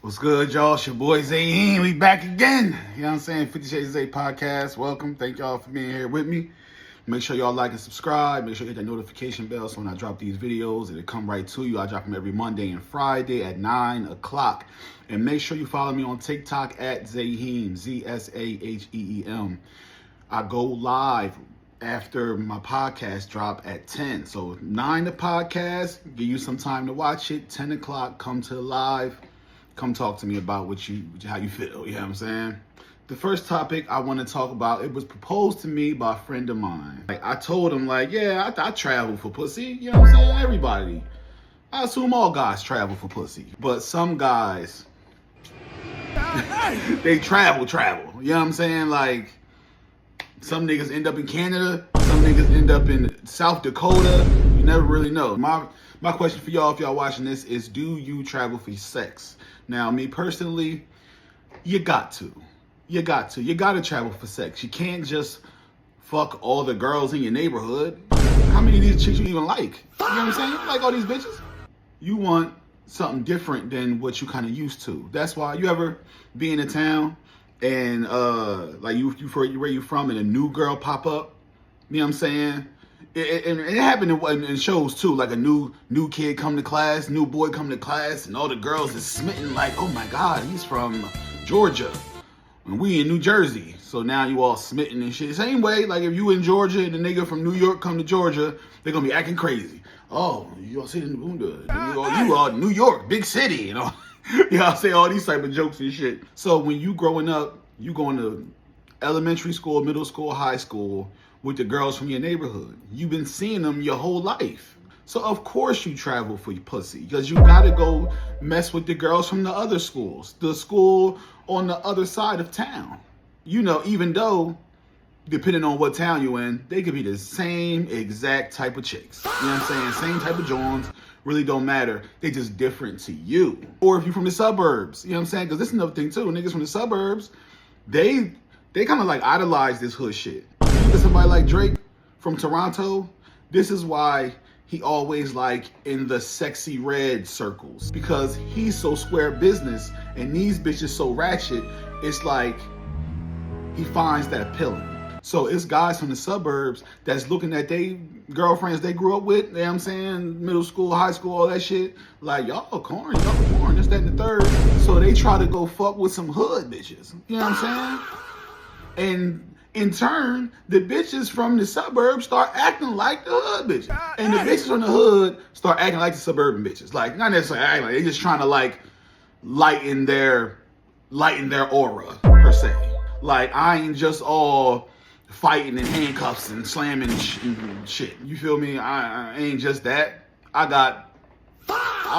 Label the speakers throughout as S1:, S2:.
S1: What's good, y'all? It's your boy Zayn. We back again. You know what I'm saying? 50 Shades of Zay podcast. Welcome. Thank y'all for being here with me. Make sure y'all like and subscribe. Make sure you hit that notification bell so when I drop these videos, it'll come right to you. I drop them every Monday and Friday at 9 o'clock. And make sure you follow me on TikTok at Zaheem, Z-S-A-H-E-E-M. I go live after my podcast drop at 10. So 9 the podcast, give you some time to watch it. 10 o'clock, come to the live. Come talk to me about how you feel, you know what I'm saying? The first topic I want to talk about, it was proposed to me by a friend of mine. Like, I told him, like, yeah, I travel for pussy, you know what I'm saying? Everybody. I assume all guys travel for pussy. But some guys, they travel, you know what I'm saying? Like, some niggas end up in Canada, some niggas end up in South Dakota. You never really know. My question for y'all, if y'all watching this, is do you travel for sex? Now, me personally, you got to. You got to travel for sex. You can't just fuck all the girls in your neighborhood. How many of these chicks you even like? You know what I'm saying? You like all these bitches? You want something different than what you kind of used to. That's why you ever be in a town and like where you from and a new girl pop up. You know what I'm saying? It happened in shows too, like a new kid come to class, new boy come to class, and all the girls is smitten like, oh my God, he's from Georgia, and we in New Jersey. So now you all smitten and shit. Same way, like if you in Georgia and the nigga from New York come to Georgia, they're gonna be acting crazy. Oh, you all see the you all New York, big city, you know. You know, I say all these type of jokes and shit. So when you growing up, you going to elementary school, middle school, high school, with the girls from your neighborhood. You've been seeing them your whole life. So of course you travel for your pussy, because you gotta go mess with the girls from the other schools, the school on the other side of town. You know, even though, depending on what town you're in, they could be the same exact type of chicks. You know what I'm saying? Same type of joints, really don't matter. They just different to you. Or if you're from the suburbs, you know what I'm saying? Because this is another thing too, niggas from the suburbs, they kind of like idolize this hood shit. Somebody like Drake from Toronto, this is why he always like in the sexy red circles, because he's so square business and these bitches so ratchet. It's like he finds that appealing. So it's guys from the suburbs that's looking at they girlfriends they grew up with, you know what I'm saying, middle school, high school, all that shit, like y'all corn, this, that, and the third. So they try to go fuck with some hood bitches, you know what I'm saying? And in turn, the bitches from the suburbs start acting like the hood bitches. And the bitches from the hood start acting like the suburban bitches. Like, not necessarily acting like, they're just trying to like lighten their aura, per se. Like, I ain't just all fighting in handcuffs and slamming and shit. You feel me? I ain't just that. I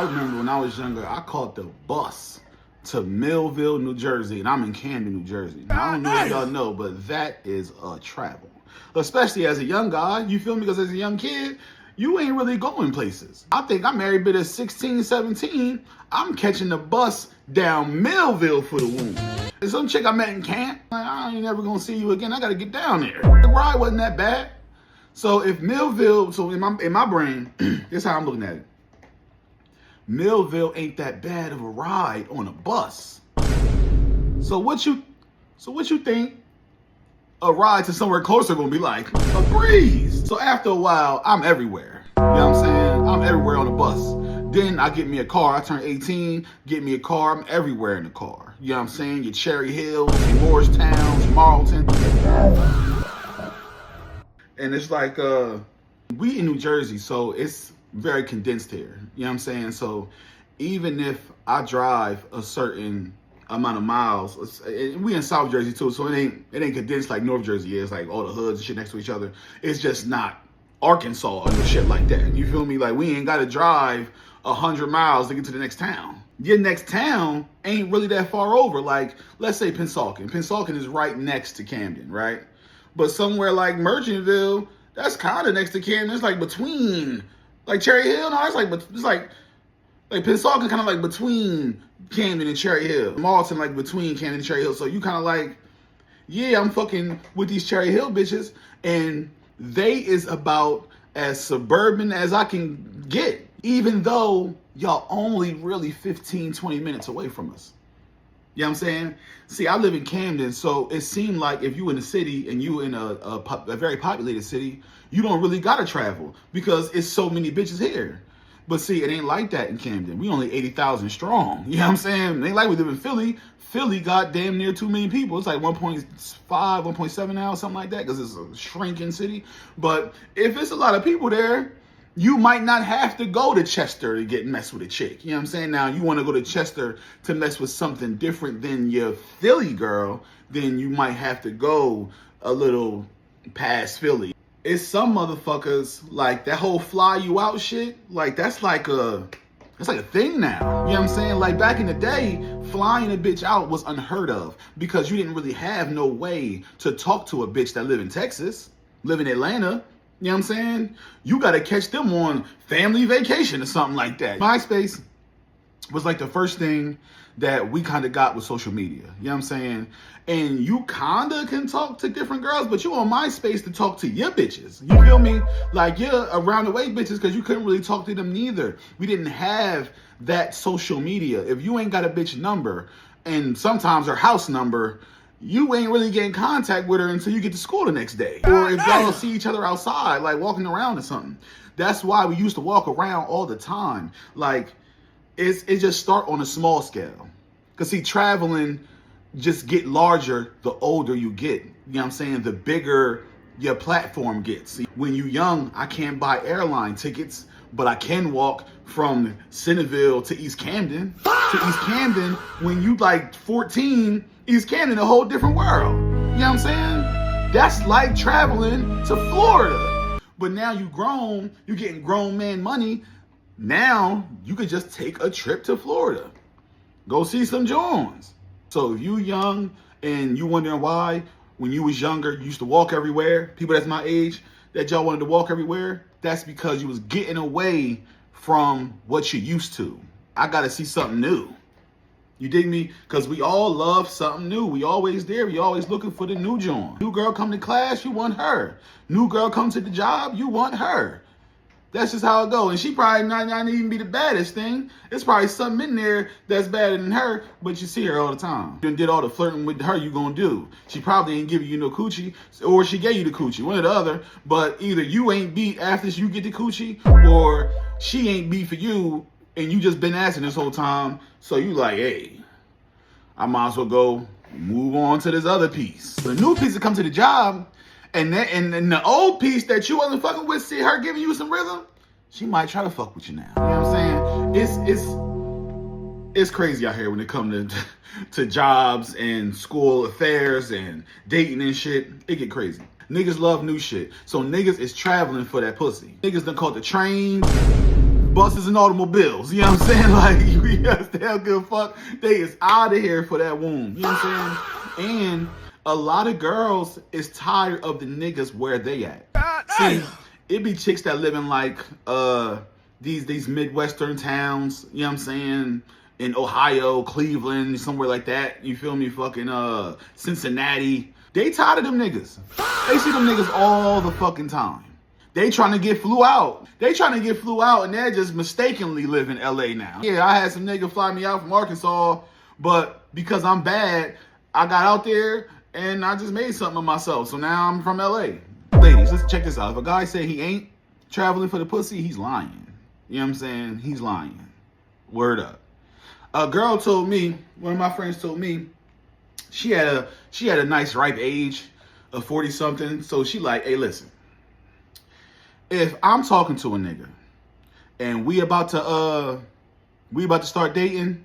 S1: remember when I was younger, I caught the bus to Millville, New Jersey, and I'm in Camden, New Jersey. Now, I don't know if y'all know, but that is a travel. Especially as a young guy, you feel me? Because as a young kid, you ain't really going places. I think I'm every bit of 16, 17, I'm catching the bus down Millville for the womb. And some chick I met in camp, like, I ain't never gonna see you again, I gotta get down there. The ride wasn't that bad. So if Millville, so in my brain, this is how I'm looking at it. Millville ain't that bad of a ride on a bus. So what you think a ride to somewhere closer gonna be like? A breeze. So after a while, I'm everywhere. You know what I'm saying? I'm everywhere on the bus. Then I get me a car. I turn 18, get me a car. I'm everywhere in the car. You know what I'm saying? Your Cherry Hills, your Morristown, Marlton. And it's like, we in New Jersey, so it's very condensed here. You know what I'm saying? So even if I drive a certain amount of miles, we in South Jersey too, so it ain't condensed like North Jersey is, like all the hoods and shit next to each other. It's just not Arkansas or no shit like that. You feel me? Like, we ain't gotta drive 100 miles to get to the next town. Your next town ain't really that far over. Like, let's say Pennsauken. Pennsauken is right next to Camden, right? But somewhere like Merchantville, that's kind of next to Camden. It's like between, like Cherry Hill, no, it's like Pennsauken kind of like between Camden and Cherry Hill. Marlton like between Camden and Cherry Hill. So you kind of like, yeah, I'm fucking with these Cherry Hill bitches, and they is about as suburban as I can get, even though y'all only really 15, 20 minutes away from us. You know what I'm saying? See, I live in Camden, so it seemed like if you in a city and you in a very populated city, you don't really gotta travel because it's so many bitches here. But see, it ain't like that in Camden. We only 80,000 strong. You know what I'm saying? It ain't like we live in Philly. Philly got damn near 2 million people. It's like 1.5, 1.7 now, something like that, because it's a shrinking city. But if it's a lot of people there, you might not have to go to Chester to get messed with a chick. You know what I'm saying? Now, you want to go to Chester to mess with something different than your Philly girl, then you might have to go a little past Philly. It's some motherfuckers, like, that whole fly you out shit, like, that's like a thing now. You know what I'm saying? Like, back in the day, flying a bitch out was unheard of because you didn't really have no way to talk to a bitch that live in Texas, live in Atlanta. You know what I'm saying? You got to catch them on family vacation or something like that. MySpace was like the first thing that we kind of got with social media. You know what I'm saying? And you kind of can talk to different girls, but you on MySpace to talk to your bitches. You feel me? Like, you're around the way bitches because you couldn't really talk to them neither. We didn't have that social media. If you ain't got a bitch number and sometimes her house number, you ain't really getting contact with her until you get to school the next day. Or if y'all see each other outside, like walking around or something. That's why we used to walk around all the time. Like, it just start on a small scale. Because see, traveling just get larger the older you get. You know what I'm saying? The bigger your platform gets. See, when you young, I can't buy airline tickets, but I can walk from Centerville to East Camden. To East Camden, when you like 14, East Camden, a whole different world. You know what I'm saying? That's like traveling to Florida. But now you grown, you getting grown man money. Now you could just take a trip to Florida. Go see some Jones. So if you young and you wondering why, when you was younger, you used to walk everywhere, people that's my age, that y'all wanted to walk everywhere, that's because you was getting away from what you used to. I gotta see something new. You dig me? Because we all love something new. We always there. We always looking for the new joint. New girl come to class, you want her. New girl come to the job, you want her. That's just how it go. And she probably not even be the baddest thing. It's probably something in there that's better than her, but you see her all the time. You did all the flirting with her you gonna do. She probably ain't giving you no coochie, or she gave you the coochie, one or the other. But either you ain't beat after you get the coochie, or she ain't beat for you, and you just been asking this whole time. So you like, hey, I might as well go move on to this other piece. The new piece that come to the job, and the old piece that you wasn't fucking with, see her giving you some rhythm, she might try to fuck with you now. You know what I'm saying? It's crazy out here when it comes to jobs and school affairs and dating and shit. It get crazy. Niggas love new shit. So niggas is traveling for that pussy. Niggas done caught the trains, buses, and automobiles. You know what I'm saying? Like, we understand good fuck. They is out of here for that womb. You know what I'm saying? And a lot of girls is tired of the niggas where they at. See, it be chicks that live in like these Midwestern towns, you know what I'm saying? In Ohio, Cleveland, somewhere like that. You feel me? Fucking Cincinnati. They tired of them niggas. They see them niggas all the fucking time. They trying to get flew out. They trying to get flew out and they're just mistakenly live in LA now. Yeah, I had some nigga fly me out from Arkansas, but because I'm bad, I got out there and I just made something of myself. So now I'm from LA. Ladies, let's check this out. If a guy say he ain't traveling for the pussy, he's lying. You know what I'm saying? He's lying. Word up. A girl told me, one of my friends told me, she had a nice ripe age of 40 something. So she like, hey, listen, if I'm talking to a nigga and we about to start dating,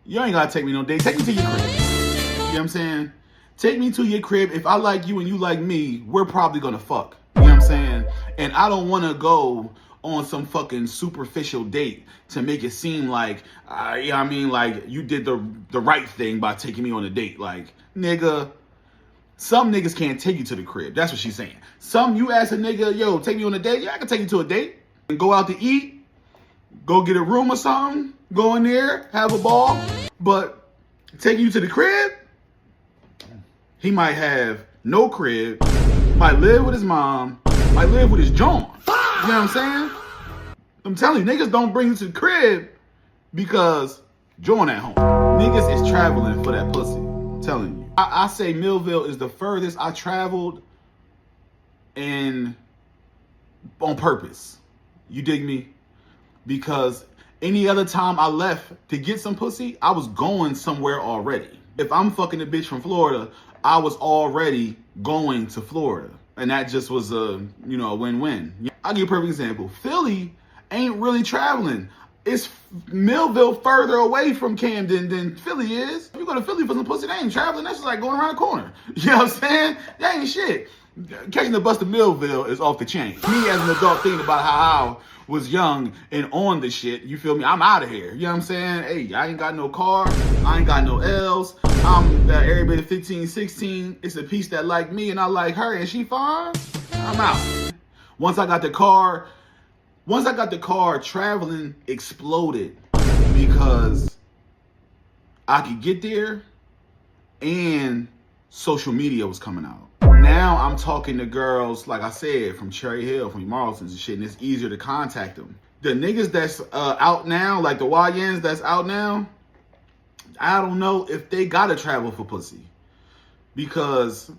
S1: you ain't gotta take me no date. Take me to your crib. You know what I'm saying? Take me to your crib. If I like you and you like me, we're probably gonna fuck. You know what I'm saying? And I don't wanna go on some fucking superficial date to make it seem like, you know what I mean, like you did the right thing by taking me on a date. Like, nigga, some niggas can't take you to the crib. That's what she's saying. You ask a nigga, yo, take me on a date. Yeah, I can take you to a date. And go out to eat. Go get a room or something. Go in there, have a ball. But taking you to the crib, he might have no crib, might live with his mom, might live with his John. You know what I'm saying? I'm telling you, niggas don't bring you to the crib because Join at home. Niggas is traveling for that pussy. I'm telling you. I say Millville is the furthest I traveled, and on purpose. You dig me? Because any other time I left to get some pussy, I was going somewhere already. If I'm fucking a bitch from Florida, I was already going to Florida. And that just was a win-win. I'll give you a perfect example. Philly ain't really traveling. It's Millville further away from Camden than Philly is. If you go to Philly for some pussy, they ain't traveling. That's just like going around the corner. You know what I'm saying? That ain't shit. Catching the bus to Millville is off the chain. Me as an adult thinking about how I was young and on the shit, you feel me? I'm out of here. You know what I'm saying? Hey, I ain't got no car. I ain't got no L's. I'm everybody 15, 16. It's a piece that like me and I like her and she fine. I'm out. Once I got the car, traveling exploded because I could get there and social media was coming out. Now I'm talking to girls, like I said, from Cherry Hill, from Marltons and shit, and it's easier to contact them. The niggas that's out now, like the YNs that's out now, I don't know if they gotta travel for pussy. Because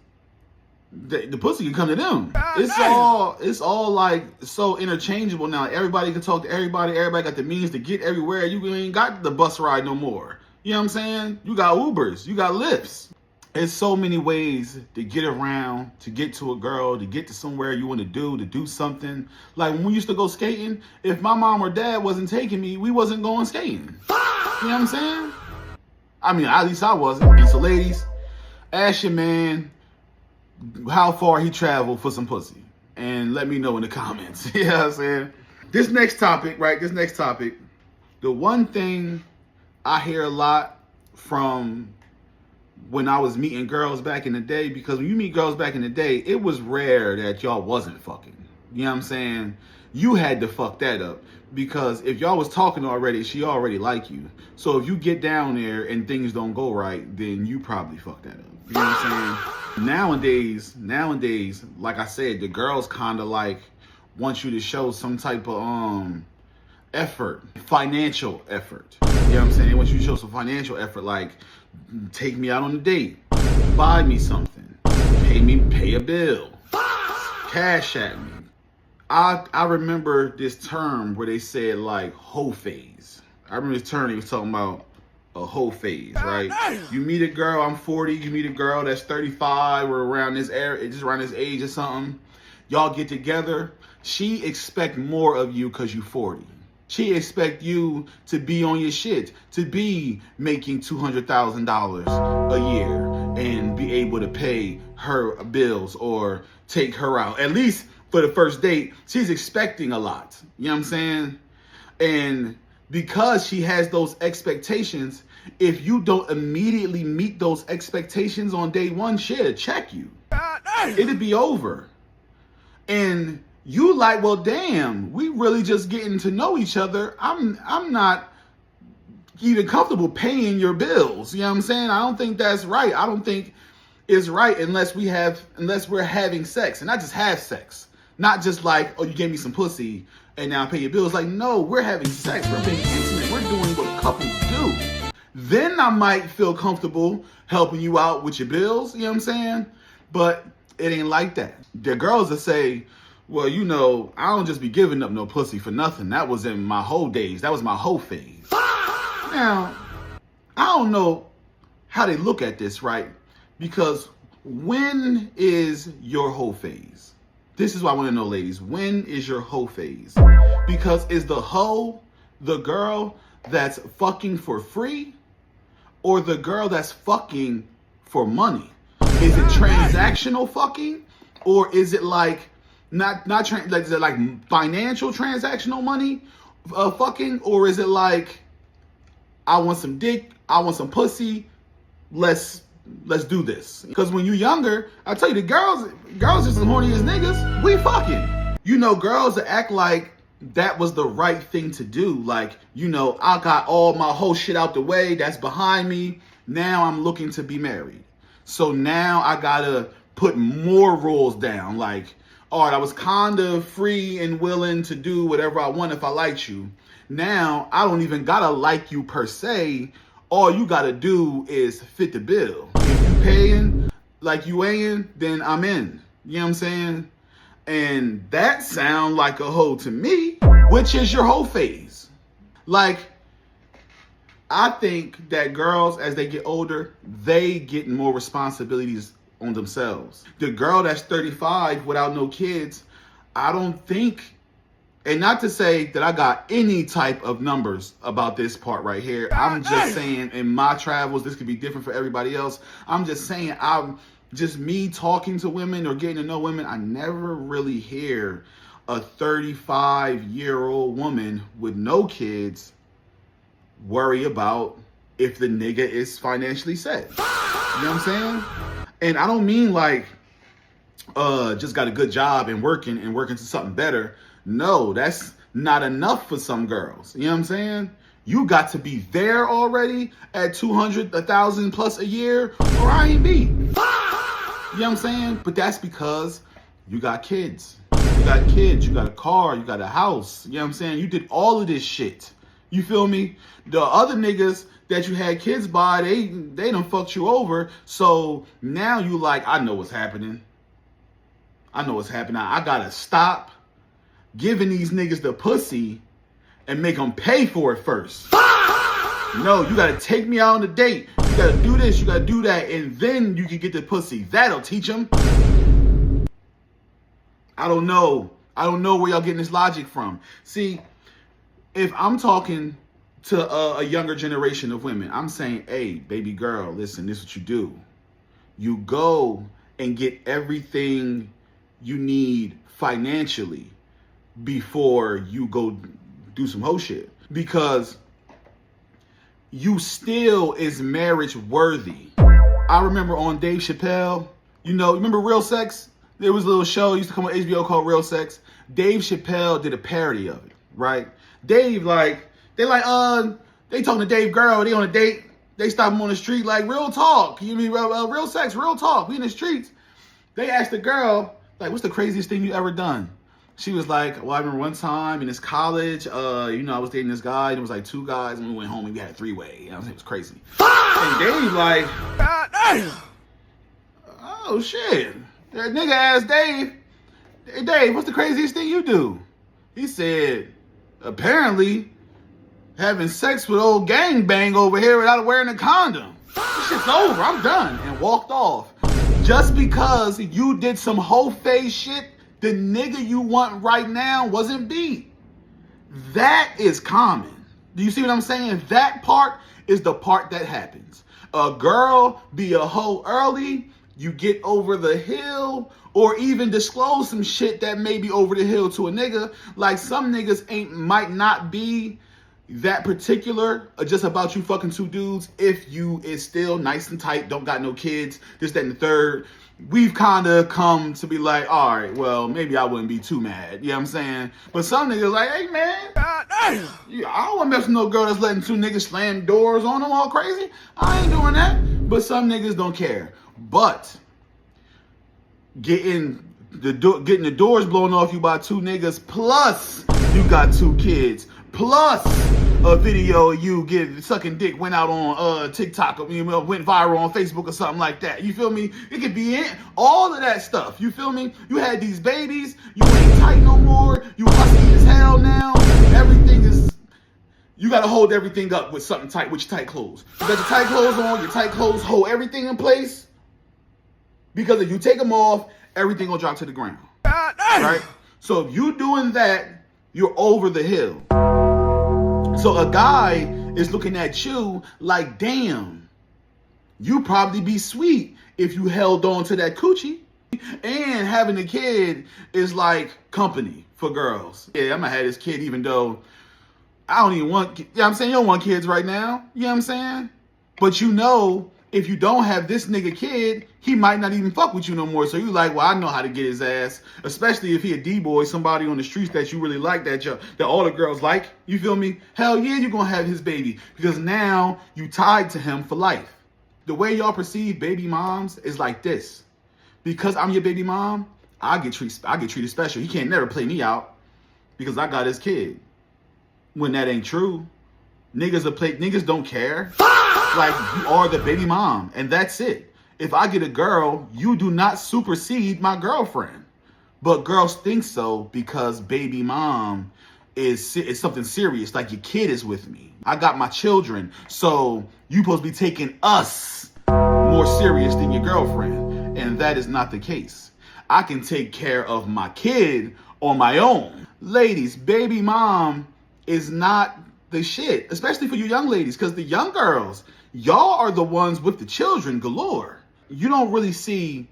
S1: the pussy can come to them. It's all like so interchangeable now. Everybody can talk to everybody. Everybody got the means to get everywhere. You ain't got the bus ride no more. You know what I'm saying? You got Ubers, you got Lyfts. There's so many ways to get around, to get to a girl, to get to somewhere you want to do something. Like when we used to go skating, if my mom or dad wasn't taking me, we wasn't going skating. You know what I'm saying? I mean, at least I wasn't. So ladies, ask your man how far he traveled for some pussy. And let me know in the comments. You know what I'm saying? This next topic, the one thing I hear a lot from when I was meeting girls back in the day, because when you meet girls back in the day, it was rare that y'all wasn't fucking. You know what I'm saying? You had to fuck that up, because if y'all was talking already, she already like you. So if you get down there and things don't go right, then you probably fucked that up. You know what I'm saying? Nowadays, like I said, the girls kind of like want you to show some type of effort, financial effort. You know what I'm saying? They want you to show some financial effort, like take me out on a date, buy me something, pay a bill, cash at me. I remember this term where they said like hoe phase. I remember this term they was talking about a hoe phase, right? You meet a girl, I'm 40, you meet a girl that's 35 or around this area, just around this age or something. Y'all get together, she expect more of you because you 40. She expect you to be on your shit, to be making $200,000 a year and be able to pay her bills or take her out. At least for the first date, she's expecting a lot. You know what I'm saying? And because she has those expectations, if you don't immediately meet those expectations on day one, she'll check you. It'll be over. And you like, well, damn, we really just getting to know each other. I'm not even comfortable paying your bills. You know what I'm saying? I don't think that's right. I don't think it's right unless we're having sex, and not just have sex. Not just like, oh, you gave me some pussy and now I pay your bills. Like, no, we're having sex. We're being intimate. We're doing what couples do. Then I might feel comfortable helping you out with your bills. You know what I'm saying? But it ain't like that. The girls that say, well, you know, I don't just be giving up no pussy for nothing. That was in my whole days. That was my whole phase. Now, I don't know how they look at this, right? Because when is your whole phase? This is what I want to know, ladies. When is your hoe phase? Because is the hoe the girl that's fucking for free, or the girl that's fucking for money? Is it transactional fucking, or is it like is it like financial transactional money fucking, or is it like I want some dick, I want some pussy, let's do this? Because when you're younger, I tell you, the girls just as horny as niggas. We fucking. You know, girls that act like that was the right thing to do. Like, you know, I got all my whole shit out the way. That's behind me. Now I'm looking to be married. So now I gotta put more rules down. Like, all right, I was kind of free and willing to do whatever I want if I liked you. Now, I don't even gotta like you per se. All you gotta do is fit the bill. If you paying like you ain't, then I'm in. You know what I'm saying? And that sound like a hoe to me. Which is your hoe phase? Like, I think that girls, as they get older, they get more responsibilities on themselves. The girl that's 35 without no kids, I don't think, and not to say that I got any type of numbers about this part right here. I'm just saying in my travels, this could be different for everybody else. I'm just saying, just me talking to women or getting to know women, I never really hear a 35-year-old woman with no kids worry about if the nigga is financially set. You know what I'm saying? And I don't mean like just got a good job and working to something better. No, that's not enough for some girls. You know what I'm saying? You got to be there already at 200, 1,000 plus a year, or I ain't be. You know what I'm saying? But that's because you got kids. You got kids, you got a car, you got a house. You know what I'm saying? You did all of this shit. You feel me? The other niggas that you had kids by, they done fucked you over. So now you like, I know what's happening. I know what's happening. I gotta stop giving these niggas the pussy and make them pay for it first. No, you gotta take me out on a date. You gotta do this, you gotta do that, and then you can get the pussy. That'll teach them. I don't know. I don't know where y'all getting this logic from. See, if I'm talking to a younger generation of women, I'm saying, hey, baby girl, listen, this is what you do. You go and get everything you need financially before you go do some hoe shit. Because you still is marriage worthy. I remember on Dave Chappelle, remember Real Sex? There was a little show used to come on HBO called Real Sex. Dave Chappelle did a parody of it, right? Dave, they talking to Dave girl, they on a date, they stop him on the street, like, real talk, you mean real sex, real talk, we in the streets. They asked the girl, like, what's the craziest thing you ever done? She was like, well, I remember one time in this college, I was dating this guy, and it was like two guys, and we went home and we had a three-way, it was crazy. And Dave like, oh shit. That nigga asked Dave, hey Dave, what's the craziest thing you do? He said, apparently, having sex with old gangbang over here without wearing a condom. This shit's over, I'm done. And walked off. Just because you did some hoe face shit, the nigga you want right now wasn't beat. That is common. Do you see what I'm saying? That part is the part that happens. A girl be a hoe early, you get over the hill, or even disclose some shit that may be over the hill to a nigga. Like some niggas might not be that particular, just about you fucking two dudes. If you is still nice and tight, don't got no kids, this, that, and the third, we've kind of come to be like, all right, well, maybe I wouldn't be too mad. You know what I'm saying? But some niggas like, hey, man, I don't want to mess with no girl that's letting two niggas slam doors on them all crazy. I ain't doing that. But some niggas don't care. But getting the doors blown off you by two niggas, plus you got two kids, plus a video of you sucking dick went out on TikTok, or went viral on Facebook or something like that. You feel me? It could be all of that stuff. You feel me? You had these babies. You ain't tight no more. You husky as hell now. Everything is. You gotta hold everything up with something tight, with your tight clothes. You got your tight clothes on. Your tight clothes hold everything in place. Because if you take them off, everything will drop to the ground. Right? So if you doing that, you're over the hill. So a guy is looking at you like, damn, you probably be sweet if you held on to that coochie. And having a kid is like company for girls. Yeah, I'm gonna have this kid even though I don't even want, I'm saying you don't want kids right now. You know what I'm saying? But if you don't have this nigga kid, he might not even fuck with you no more. So you like, well, I know how to get his ass. Especially if he a D-boy, somebody on the streets that you really like, that all the girls like. You feel me? Hell yeah, you're gonna have his baby. Because now you tied to him for life. The way y'all perceive baby moms is like this. Because I'm your baby mom, I get treated special. He can't never play me out because I got his kid. when that ain't true. Niggas don't care. Like, you are the baby mom, and that's it. If I get a girl, you do not supersede my girlfriend. But girls think so because baby mom is something serious, like your kid is with me. I got my children, so you supposed to be taking us more serious than your girlfriend, and that is not the case. I can take care of my kid on my own. Ladies, baby mom is not the shit, especially for you young ladies, because the young girls, y'all are the ones with the children galore. You don't really see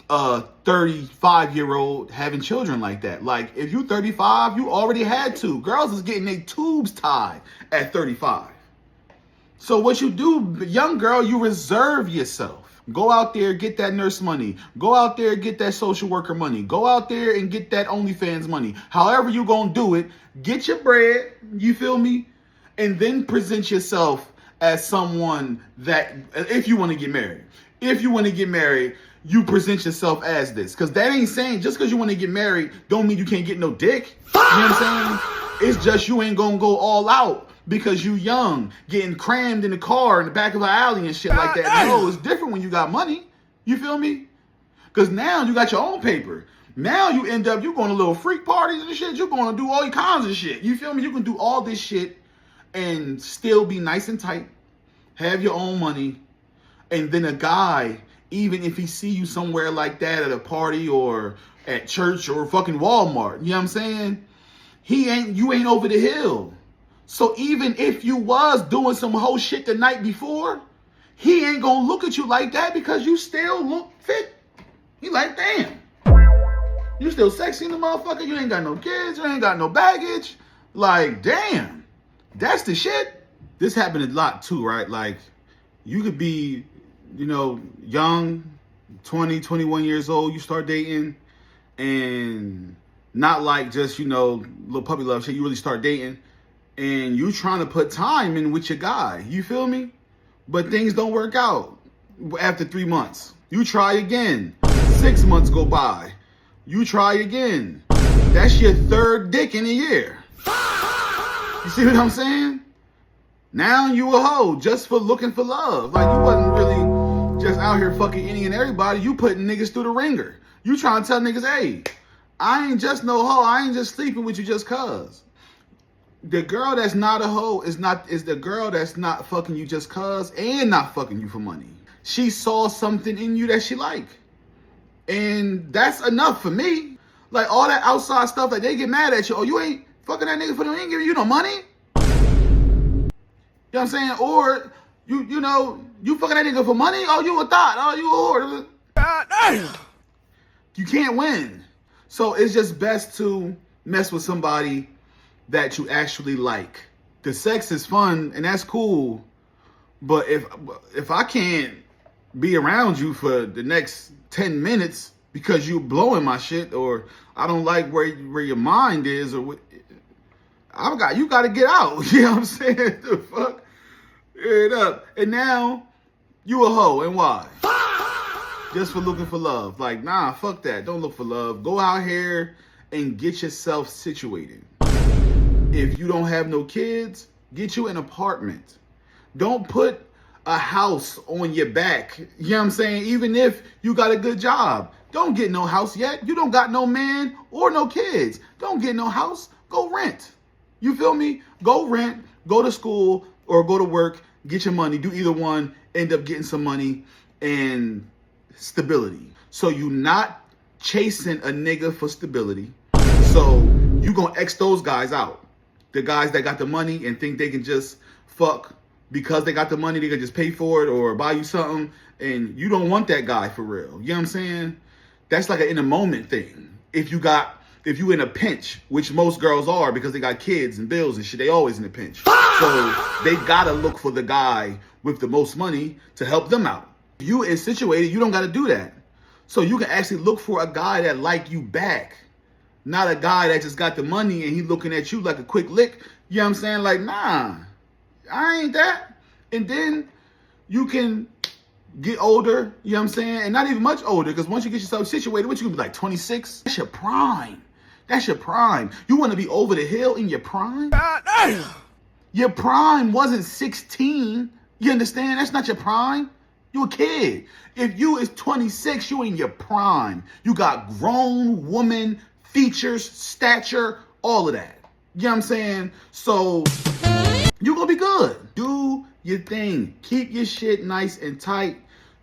S1: a 35-year-old having children like that. Like, if you 35, you already had two. Girls is getting their tubes tied at 35. So what you do, young girl, you reserve yourself. Go out there, get that nurse money. Go out there, get that social worker money. Go out there and get that OnlyFans money. However you gonna do it, get your bread, you feel me? And then present yourself as someone that, if you want to get married. If you want to get married, you present yourself as this. Because that ain't saying, just because you want to get married, don't mean you can't get no dick. You know what I'm saying? It's just you ain't gonna go all out because you young, getting crammed in the car in the back of an alley and shit like that. No, it's different when you got money. You feel me? Because now you got your own paper. Now you end up, you going to little freak parties and shit. You're going to do all kinds of shit. You feel me? You can do all this shit and still be nice and tight, have your own money, and then a guy, even if he see you somewhere like that at a party or at church or fucking Walmart, you know what I'm saying? You ain't over the hill. So even if you was doing some whole shit the night before, he ain't gonna look at you like that because you still look fit. He like, damn, you still sexy in the motherfucker. You ain't got no kids. You ain't got no baggage. Like, damn, that's the shit. This happened a lot too, right? Like, you could be, young, 20, 21 years old. You start dating and not like just, little puppy love shit. You really start dating and you trying to put time in with your guy. You feel me? But things don't work out after 3 months. You try again. 6 months go by. You try again. That's your third dick in a year. You see what I'm saying? Now you a hoe just for looking for love. Like, you wasn't really just out here fucking any and everybody. You putting niggas through the ringer. You trying to tell niggas, hey, I ain't just no hoe. I ain't just sleeping with you just cuz. The girl that's not a hoe is the girl that's not fucking you just cuz and not fucking you for money. She saw something in you that she like. And that's enough for me. Like, all that outside stuff, like, they get mad at you. Oh, you ain't fucking that nigga for them, ain't giving you no money? You know what I'm saying? Or, you fucking that nigga for money? Oh, you a thought. Oh, you a whore. God damn. You can't win. So it's just best to mess with somebody that you actually like. The sex is fun and that's cool, but if I can't be around you for the next 10 minutes because you blowing my shit, or I don't like where your mind is, or you got to get out. You know what I'm saying? The fuck it up. And now you a hoe, and why? Just for looking for love. Like, nah, fuck that. Don't look for love. Go out here and get yourself situated. If you don't have no kids, get you an apartment. Don't put a house on your back. You know what I'm saying? Even if you got a good job, don't get no house yet. You don't got no man or no kids. Don't get no house. Go rent. You feel me? Go rent, go to school, or go to work, get your money, do either one, end up getting some money and stability. So you not chasing a nigga for stability. So you gonna X those guys out. The guys that got the money and think they can just fuck because they got the money, they can just pay for it or buy you something, and you don't want that guy for real. You know what I'm saying? That's like an in a moment thing. If you in a pinch, which most girls are because they got kids and bills and shit, they always in a pinch. So they gotta look for the guy with the most money to help them out. If you is situated, you don't gotta do that. So you can actually look for a guy that like you back. Not a guy that just got the money and he looking at you like a quick lick. You know what I'm saying? Like, nah, I ain't that. And then you can get older, you know what I'm saying? And not even much older, because once you get yourself situated, what you gonna be like, 26? That's your prime. That's your prime. You want to be over the hill in your prime? Your prime wasn't 16. You understand? That's not your prime. You a kid. If you is 26, you in your prime. You got grown woman features, stature, all of that. You know what I'm saying? So you gonna be good. Do your thing. Keep your shit nice and tight.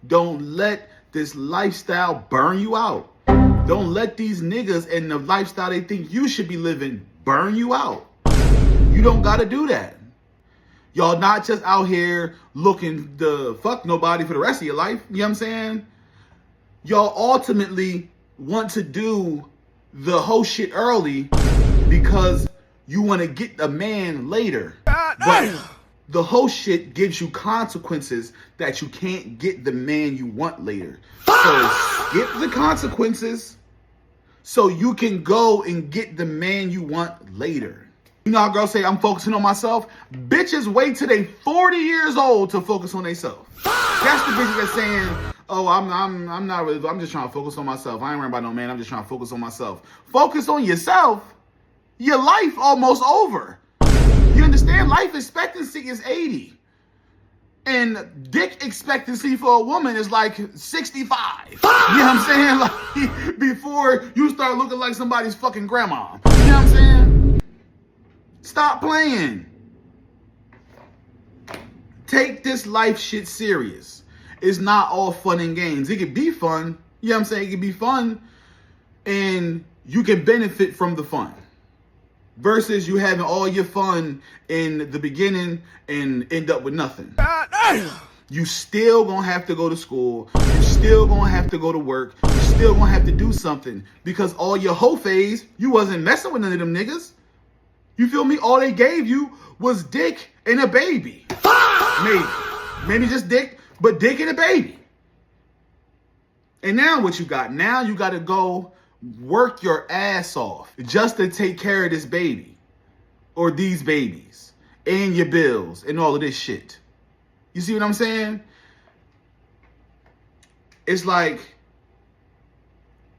S1: Don't let this lifestyle burn you out. Don't let these niggas and the lifestyle they think you should be living burn you out. You don't gotta do that. Y'all not just out here looking to fuck nobody for the rest of your life. You know what I'm saying? Y'all ultimately want to do the whole shit early because you want to get a man later. But the whole shit gives you consequences that you can't get the man you want later. So skip the consequences so you can go and get the man you want later. You know how girls say, I'm focusing on myself? Bitches wait till they 40 years old to focus on themselves. That's the bitches that's saying, oh, I'm not really, I'm just trying to focus on myself. I ain't worrying about no man, I'm just trying to focus on myself. Focus on yourself? Your life almost over. You understand? Life expectancy is 80. And dick expectancy for a woman is like 65. You know what I'm saying? Like, before you start looking like somebody's fucking grandma. You know what I'm saying? Stop playing. Take this life shit serious. It's not all fun and games. It can be fun. You know what I'm saying? It can be fun and you can benefit from the fun. Versus you having all your fun in the beginning and end up with nothing. You still gonna have to go to school. You still gonna have to go to work. You still gonna have to do something. Because all your hoe phase, you wasn't messing with none of them niggas. You feel me? All they gave you was dick and a baby. Maybe just dick, but dick and a baby. And now what you got? Now you got to go work your ass off just to take care of this baby or these babies and your bills and all of this shit. You see what I'm saying? It's like,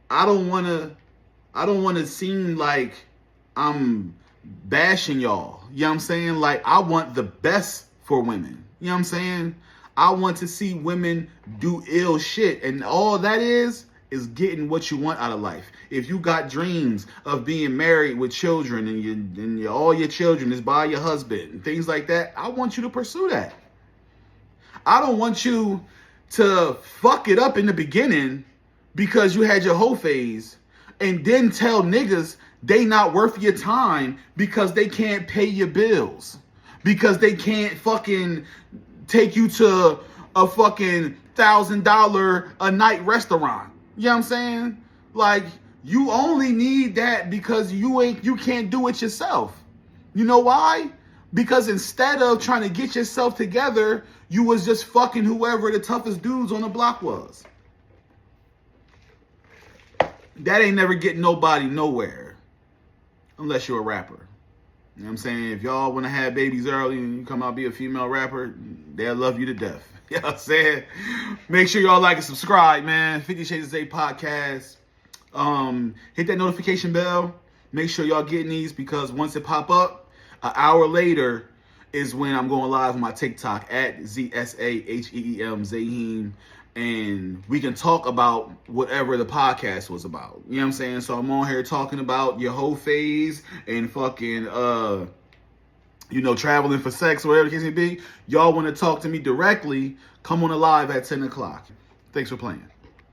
S1: I don't want to seem like I'm bashing y'all. You know what I'm saying? Like, I want the best for women. You know what I'm saying? I want to see women do ill shit. And all that is getting what you want out of life. If you got dreams of being married with children and all your children is by your husband and things like that, I want you to pursue that. I don't want you to fuck it up in the beginning because you had your hoe phase and then tell niggas they not worth your time because they can't pay your bills. Because they can't fucking take you to a fucking $1,000 a night restaurant. You know what I'm saying? Like, you only need that because you can't do it yourself. You know why? Because instead of trying to get yourself together, you was just fucking whoever the toughest dudes on the block was. That ain't never getting nobody nowhere. Unless you're a rapper. You know what I'm saying? If y'all want to have babies early and you come out be a female rapper, they'll love you to death. You know what I'm saying? Make sure y'all like and subscribe, man. 50 Shades of Zay podcast. Hit that notification bell. Make sure y'all getting these because once it pop up, an hour later is when I'm going live on my TikTok at ZSAHEEM Zaheem. And we can talk about whatever the podcast was about. You know what I'm saying? So I'm on here talking about your whole phase and fucking, traveling for sex or whatever the case may be. Y'all want to talk to me directly, come on the live at 10 o'clock. Thanks for playing.